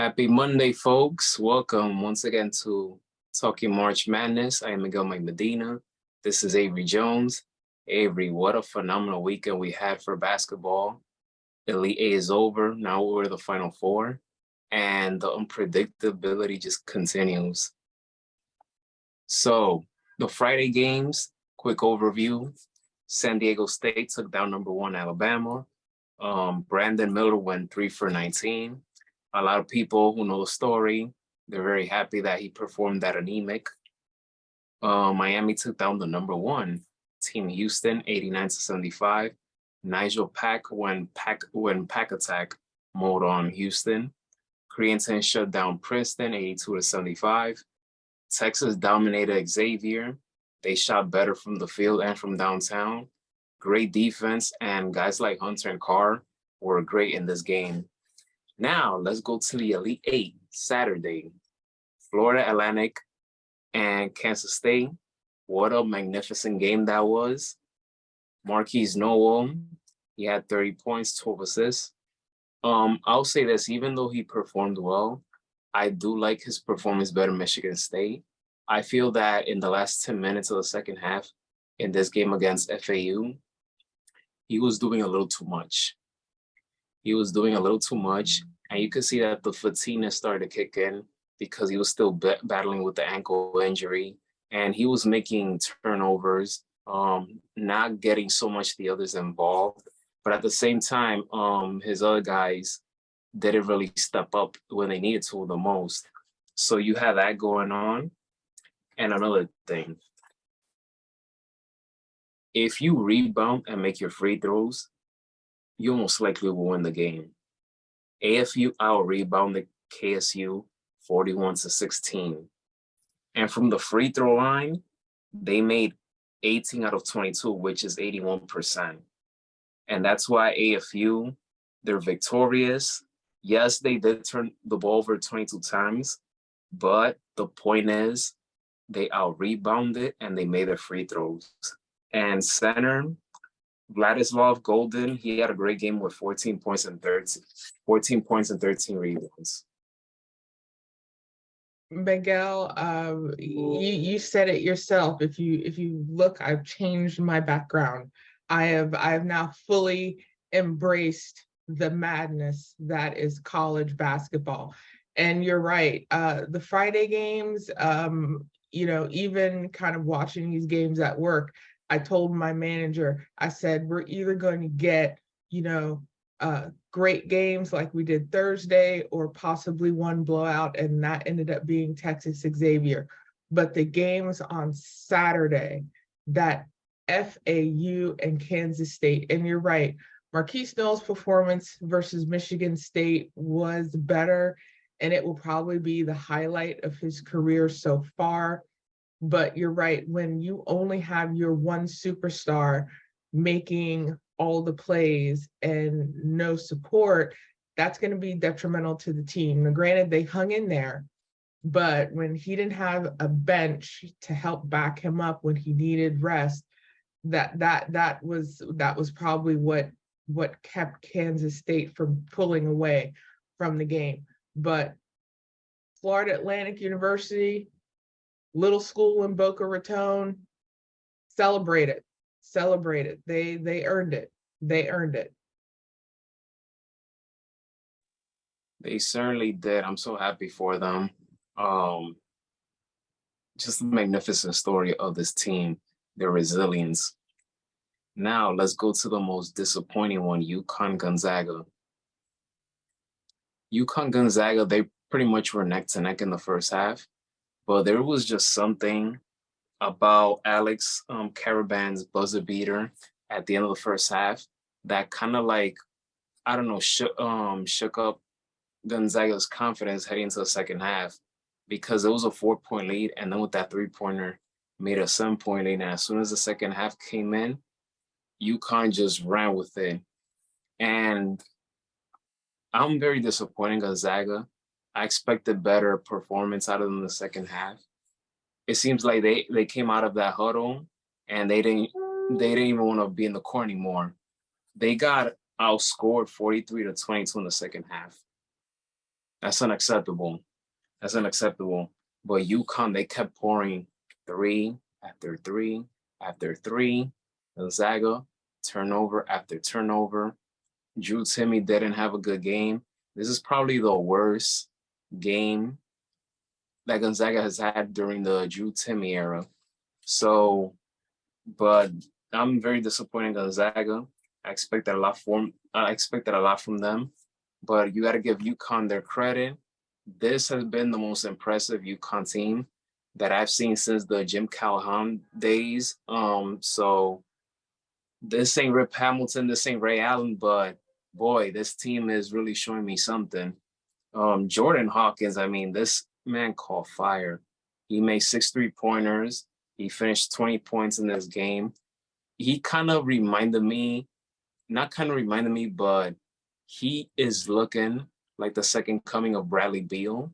Happy Monday, folks. Welcome once again to Talking March Madness. I am Miguel Mike Medina. This is Avery Jones. Avery, what a phenomenal weekend we had for basketball. Elite Eight is over. Now we're the Final Four. And the unpredictability just continues. So, the Friday games, quick overview. San Diego State took down number 1 Alabama. Brandon Miller went 3 for 19. A lot of people who know the story, they're very happy that he performed that anemic. Miami took down the number 1 team, Houston, 89-75. Nigel Pack when pack attack mode on Houston. Creighton shut down Princeton, 82-75. Texas dominated Xavier. They shot better from the field and from downtown. Great defense, and guys like Hunter and Carr were great in this game. Now, let's go to the Elite Eight, Saturday. Florida Atlantic and Kansas State. What a magnificent game that was. Marquise Noel, he had 30 points, 12 assists. I'll say this, even though he performed well, I do like his performance better than Michigan State. I feel that in the last 10 minutes of the second half in this game against FAU, he was doing a little too much. And you could see that the fatigue started to kick in because he was still battling with the ankle injury, and he was making turnovers, not getting so much the others involved. But at the same time, his other guys didn't really step up when they needed to the most. So you have that going on. And another thing, if you rebound and make your free throws, you most likely will win the game. AFU out-rebounded KSU 41-16. And from the free throw line, they made 18 out of 22, which is 81%. And that's why AFU, they're victorious. Yes, they did turn the ball over 22 times, but the point is they out-rebounded and they made their free throws. And center, Vladislav Golden, he had a great game with 14 points and 13 rebounds. Miguel, you said it yourself. If you look, I've changed my background. I've now fully embraced the madness that is college basketball. And you're right. The Friday games, even kind of watching these games at work, I told my manager, I said, we're either going to get, great games like we did Thursday, or possibly one blowout, and that ended up being Texas Xavier. But the games on Saturday, that FAU and Kansas State, and you're right, Marquise Noel's performance versus Michigan State was better, and it will probably be the highlight of his career so far. But you're right, when you only have your one superstar making all the plays and no support, that's going to be detrimental to the team. Now, granted, they hung in there, but when he didn't have a bench to help back him up when he needed rest, that was probably what kept Kansas State from pulling away from the game. But Florida Atlantic University, little school in Boca Raton, celebrate it. They earned it. They certainly did. I'm so happy for them. Just a magnificent story of this team, their resilience. Now let's go to the most disappointing one, UConn Gonzaga. UConn Gonzaga, they pretty much were neck to neck in the first half, but there was just something about Alex Caravan's buzzer beater at the end of the first half that kind of shook up Gonzaga's confidence heading into the second half, because it was a 4-point lead, and then with that 3-pointer made a 7-point lead. And as soon as the second half came in, UConn just ran with it. And I'm very disappointed in Gonzaga. I expected better performance out of them in the second half. It seems like they came out of that huddle and they didn't even want to be in the court anymore. They got outscored 43-22 in the second half. That's unacceptable. That's unacceptable. But UConn, they kept pouring three after three after three. Gonzaga, turnover after turnover. Drew Timmy didn't have a good game. This is probably the worst game that Gonzaga has had during the Drew Timmy era. So, but I'm very disappointed in Gonzaga. I expected a lot from them, but you got to give UConn their credit. This has been the most impressive UConn team that I've seen since the Jim Callahan days. So this ain't Rip Hamilton, this ain't Ray Allen, but boy, this team is really showing me something. Jordan Hawkins, I mean, this man caught fire. He made 6 3-pointers. He finished 20 points in this game. He kind of reminded me, not kind of reminded me, but he is looking like the second coming of Bradley Beal.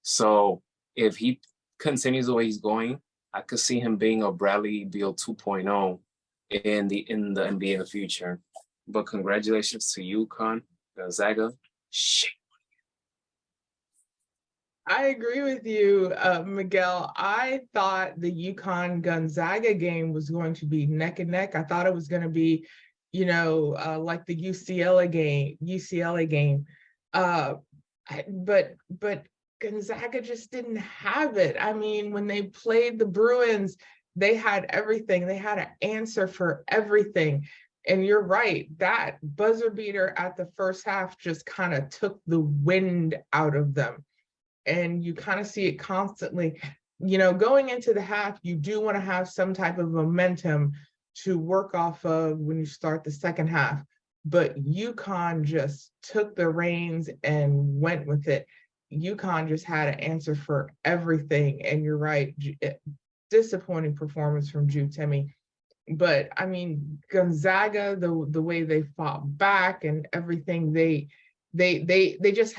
So if he continues the way he's going, I could see him being a Bradley Beal 2.0 in the NBA in the future. But congratulations to UConn, Gonzaga. Shit. I agree with you, Miguel. I thought the UConn Gonzaga game was going to be neck and neck. I thought it was going to be, like the UCLA game. But Gonzaga just didn't have it. I mean, when they played the Bruins, they had everything. They had an answer for everything. And you're right, that buzzer beater at the first half just kind of took the wind out of them. And you kind of see it constantly. Going into the half, you do want to have some type of momentum to work off of when you start the second half. But UConn just took the reins and went with it. UConn just had an answer for everything. And you're right, disappointing performance from Drew Timmy. But I mean, Gonzaga, the way they fought back and everything, they just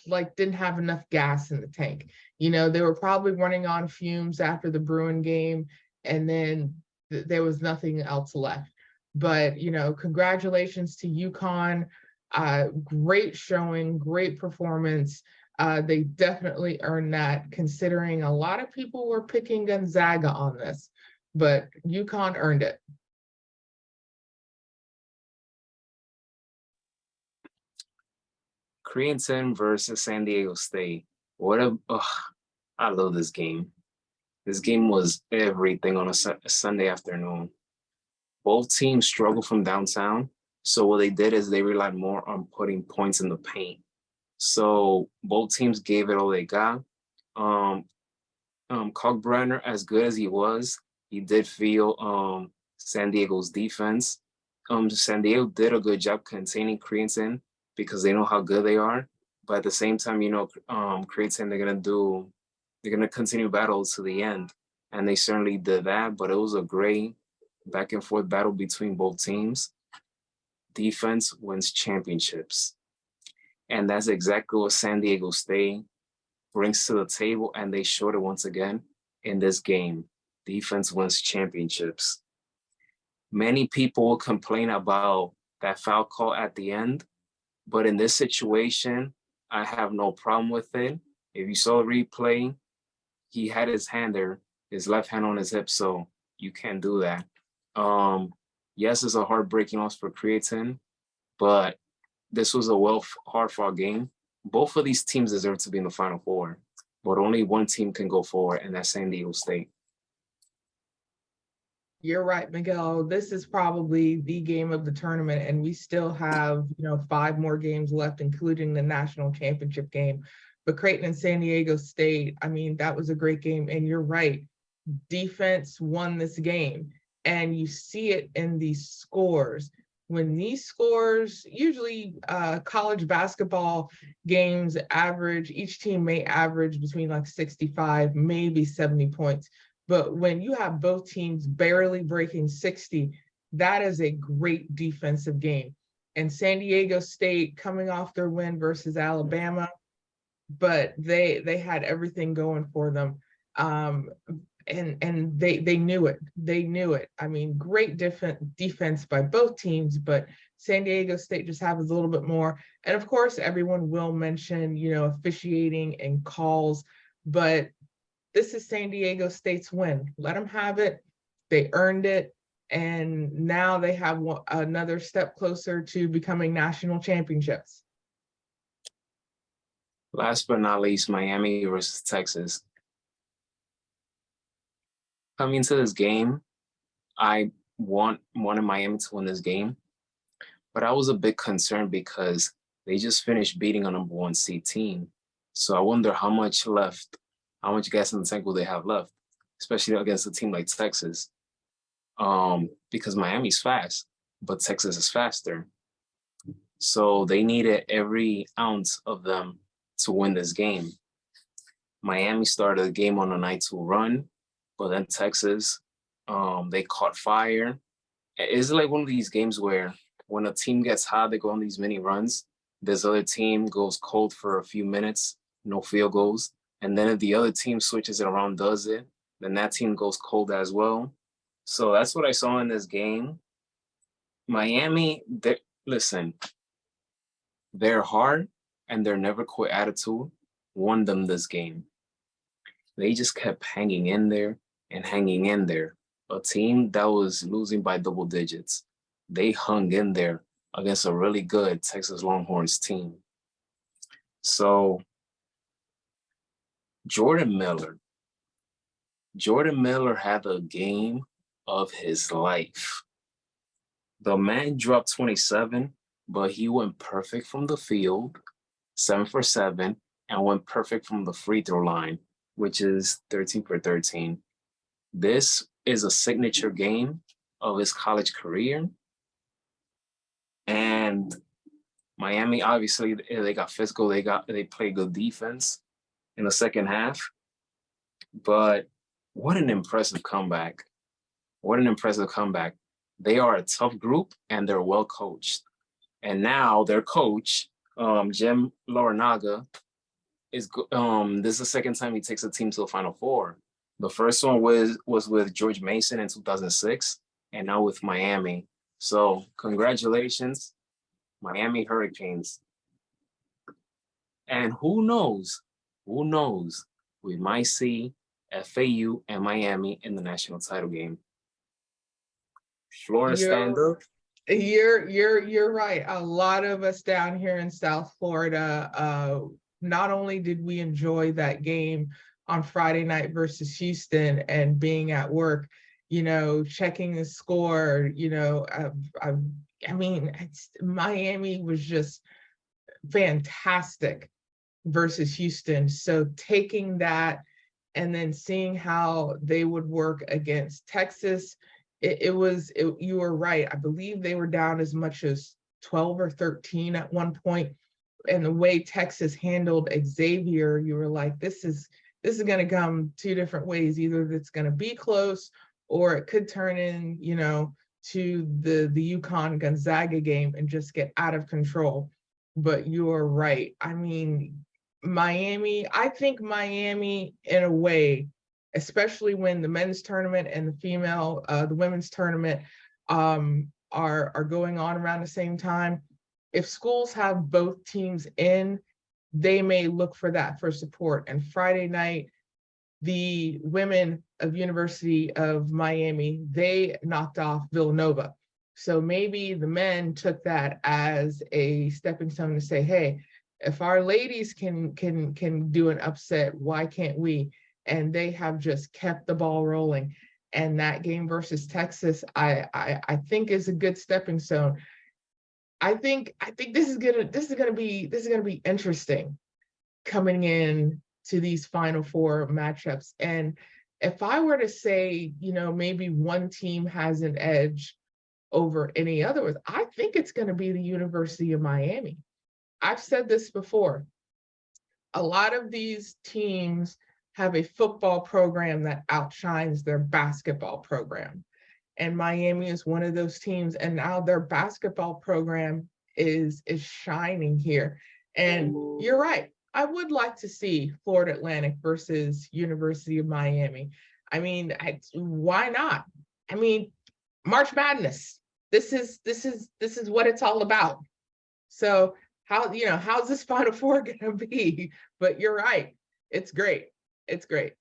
like didn't have enough gas in the tank. They were probably running on fumes after the Bruin game, and then there was nothing else left. But congratulations to UConn. Great showing, great performance. They definitely earned that, considering a lot of people were picking Gonzaga on this, but UConn earned it. Creighton versus San Diego State. I love this game. This game was everything on a Sunday afternoon. Both teams struggled from downtown. So what they did is they relied more on putting points in the paint. So both teams gave it all they got. Kalkbrenner, as good as he was, he did feel San Diego's defense. San Diego did a good job containing Creighton because they know how good they are. But at the same time, Creighton, they're gonna continue battles to the end. And they certainly did that, but it was a great back and forth battle between both teams. Defense wins championships. And that's exactly what San Diego State brings to the table, and they showed it once again in this game. Defense wins championships. Many people will complain about that foul call at the end, but in this situation, I have no problem with it. If you saw the replay, he had his hand there, his left hand on his hip, so you can't do that. Yes, it's a heartbreaking loss for Creighton, but this was a hard-fought game. Both of these teams deserve to be in the Final Four, but only one team can go forward, and that's San Diego State. You're right, Miguel. This is probably the game of the tournament, and we still have, 5 more games left, including the national championship game. But Creighton and San Diego State, I mean, that was a great game. And you're right, defense won this game. And you see it in these scores. When these scores, usually college basketball games average, each team may average between like 65, maybe 70 points. But when you have both teams barely breaking 60, that is a great defensive game. And San Diego State coming off their win versus Alabama, but they had everything going for them. and they knew it. They knew it. I mean, great defense by both teams, but San Diego State just has a little bit more. And of course, everyone will mention, officiating and calls, but this is San Diego State's win. Let them have it. They earned it. And now they have another step closer to becoming national championships. Last but not least, Miami versus Texas. Coming to this game, I wanted Miami to win this game, but I was a bit concerned because they just finished beating a number 1 seed team. So I wonder how much gas in the tank will they have left, especially against a team like Texas. Because Miami's fast, but Texas is faster. So they needed every ounce of them to win this game. Miami started the game on a 9-2 run, but then Texas, they caught fire. It's like one of these games where when a team gets hot, they go on these mini runs. This other team goes cold for a few minutes, no field goals. And then if the other team switches it around, does it, then that team goes cold as well. So that's what I saw in this game. Miami, listen, their hard and their never quit attitude won them this game. They just kept hanging in there and hanging in there. A team that was losing by double digits, they hung in there against a really good Texas Longhorns team. So Jordan Miller had a game of his life. The man dropped 27, but he went perfect from the field, 7 for 7, and went perfect from the free throw line, which is 13 for 13. This is a signature game of his college career. And Miami, obviously, they got physical. They play good defense in the second half. But what an impressive comeback. What an impressive comeback. They are a tough group and they're well coached. And now their coach, Jim Larranaga, this is the second time he takes a team to the Final Four. The first one was with George Mason in 2006, and now with Miami. So congratulations, Miami Hurricanes. And who knows, we might see FAU and Miami in the national title game. Florida, stand up. You're right. A lot of us down here in South Florida, not only did we enjoy that game on Friday night versus Houston and being at work, checking the score, I mean, Miami was just fantastic versus Houston. So taking that and then seeing how they would work against Texas, you were right. I believe they were down as much as 12 or 13 at one point. And the way Texas handled Xavier, you were like, this is going to come two different ways. Either it's going to be close or it could turn in, to the UConn Gonzaga game and just get out of control. But you're right. I mean, I think Miami in a way, especially when the men's tournament and the women's tournament are going on around the same time. If schools have both teams in, they may look for that for support. And Friday night, the women of University of Miami, they knocked off Villanova. So maybe the men took that as a stepping stone to say, hey, if our ladies can do an upset, why can't we? And they have just kept the ball rolling. And that game versus Texas, I think is a good stepping stone. I think this is gonna be interesting coming in to these Final Four matchups. And if I were to say, maybe one team has an edge over any other, I think it's going to be the University of Miami. I've said this before. A lot of these teams have a football program that outshines their basketball program. And Miami is one of those teams. And now their basketball program is shining here. And you're right. I would like to see Florida Atlantic versus University of Miami. I mean, why not? I mean, March Madness. This is what it's all about. So how's this Final Four gonna be? But you're right. It's great. It's great.